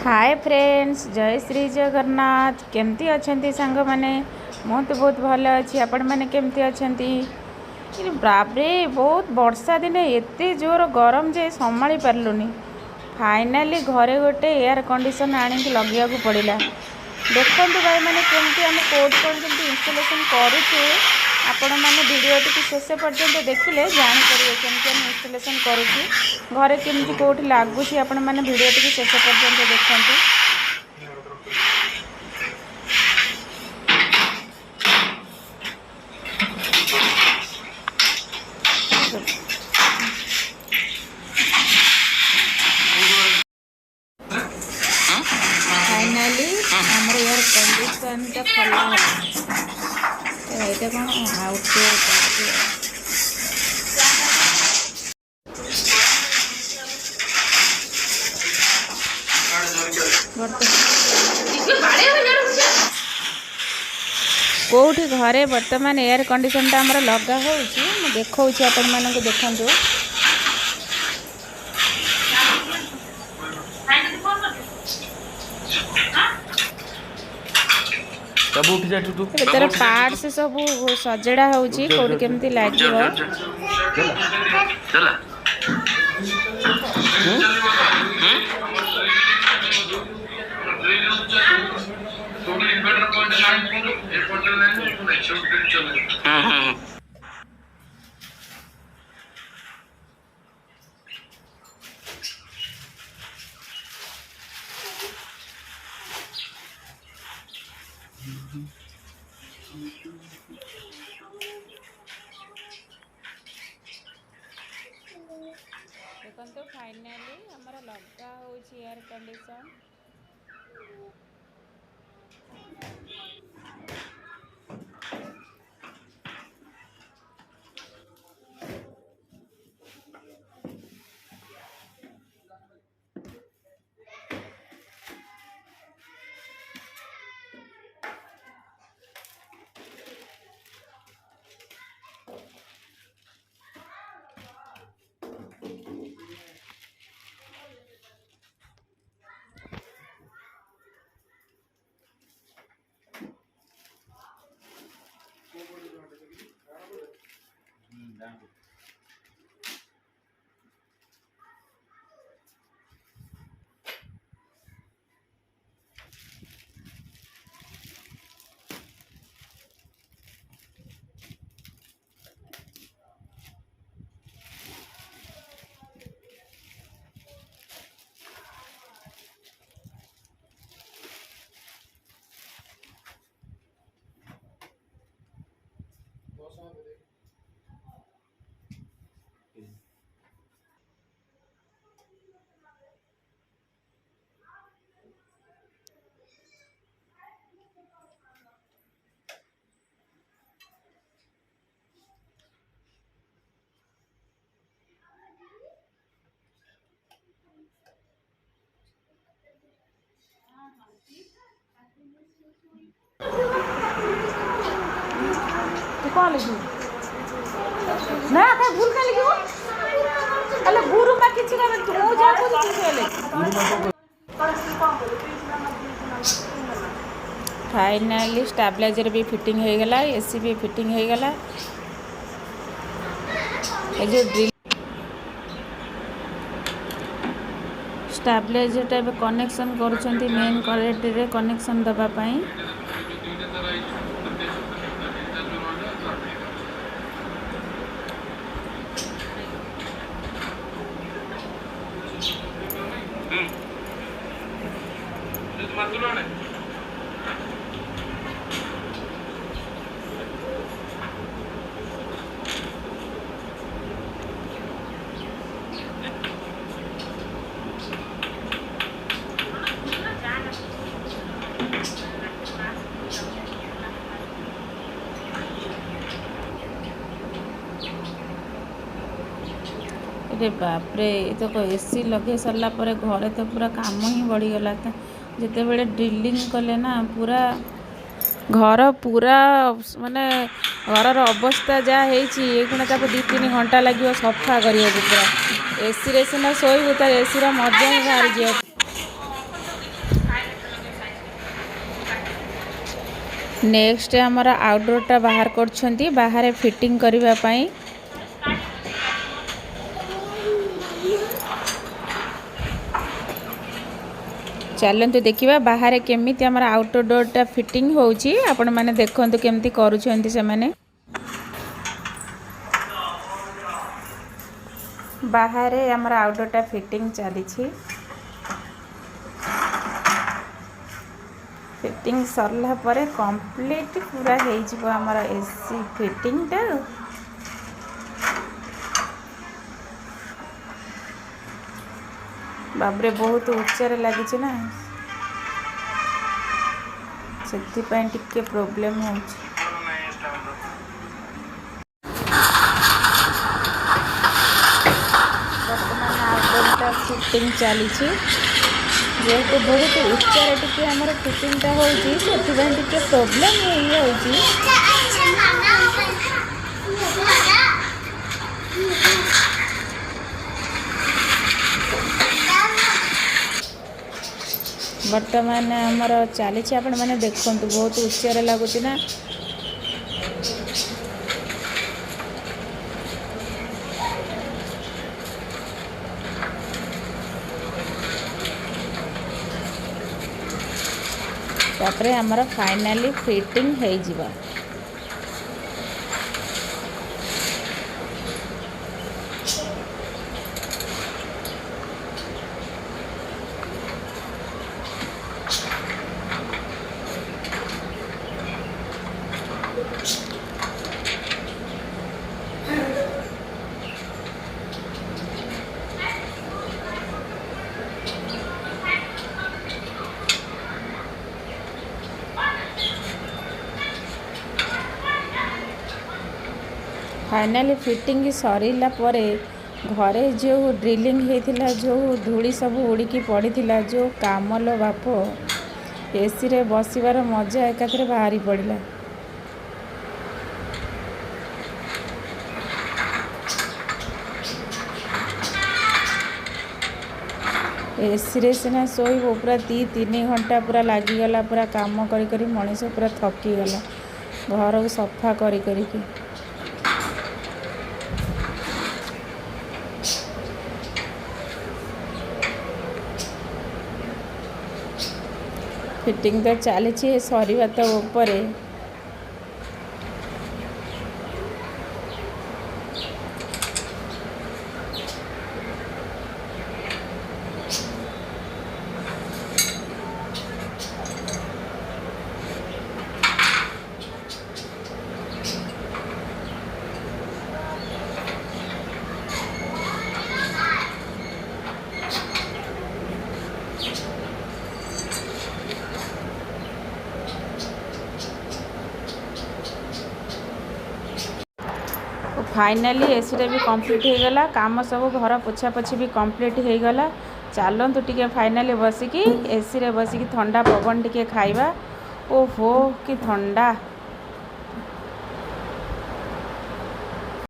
Hi friends, जय श्री जगन्नाथ। केमती अच्छे सांग मैंने? मैं तो बहुत भल अच्छी। आपण मैंने केमती अच्छी? बाबरे बहुत वर्षा दिने एते जोर गरम जे संभाली पार्लुनी। फाइनाली घरे गोटे एयर कंडीशन आनिक लगे पड़ा। देखो भाई मैंने केमती आम कोड केमती इंस्टॉलेशन करुचे। आपण मैंने वीडियो टी शेष पर्यंत देखिले जापर केमती आम इंस्टॉलेशन करुँच घरे केमती कौटी लगुच। आपण मैंने वीडियो टी शेष पर्यंत देखते। फाइनाली आमर एयर कंडीशन खोला ये कौन आउटडोर कौटी घरे बर्तमान एयर कंडीशन आमर लगा हो देखा आपण मानक देखु। तार पार्ट्स सब सजड़ा होची कोड केमती लागिवो। देखो फाइनाली आमर लगा हो एयर कंडीशन। कौन लिखू ना का भूल का लिखू अले गुरु मा किछि ना तू जा को लिखले। फाइनली स्टेबलाइजर भी फिटिंग हो गला, एसी भी फिटिंग हो गला। ए जो ड्रिल स्टेबलाइजर टा कनेक्शन करूछंती मेन कनेक्ट रे कनेक्शन दबा पई। अरे बापरे ये तो एसी लगे सारा पर घरे तो पूरा काम ही बढ़ीगला। जिते बड़े ड्रिलिंग कले ना पूरा घर पूरा माने घर अवस्था जहाँ होना ताको 2-3 घंटा लगे सफा करने। पूरा एसी रे सीना शोबू तार एसी मजा ही बाहर जा। नेक्स्ट आमर आउटडोरटा बाहर कर बाहर फिटिंग करने पाई। चलतु देखा बाहर केमी आमर आउटडोरटा फिटिंग होची आपण माने देखंतु केमती करूछंती से माने। बाहर आमर आउटडोरटा फिटिंग चली। फिटिंग सरला परे कंप्लीट पूरा हो आमर एसी फिटिंगटा। बाबरे बहुत उच्चारे लगी ना से प्रोब्लेम हो। बर्तमान आउटडोरटा फिटिंग चली जेहेतु बहुत उच्चारे टिके आमर फिटिंगटा होची सेथिबाई टिके प्रोब्लेम होची। बर्तमान आमर चली आपण मैंने देखु बहुत उच्चारे लगुच ना। तापरे आमर फाइनाली फिटिंग हो जिबा। फाइनाली फिटिंग सरीला परे घरे जो ड्रिलिंग होता जो धूली सब उड़ीकी पड़ा जो काम लो बाप एसी रे बसबार मजा एकाथरे बाहरी पड़ा। एसी रे सीना शोब पूरा 3 घंटा पूरा लगिगला पूरा काम करी मनीष पूरा थकीगला घर को सफा करी फिटिंग तो चली सरीबा तो ऊपर। फाइनाली एसी भी कंप्लीट हो गला काम सब घर पोछा पोछी भी कंप्लीट हो गला। चलतु टिके फाइनाली बसिकी एसी रे बसिकी ठंडा पवन टिके खाइबा। ओहो कि ठंडा।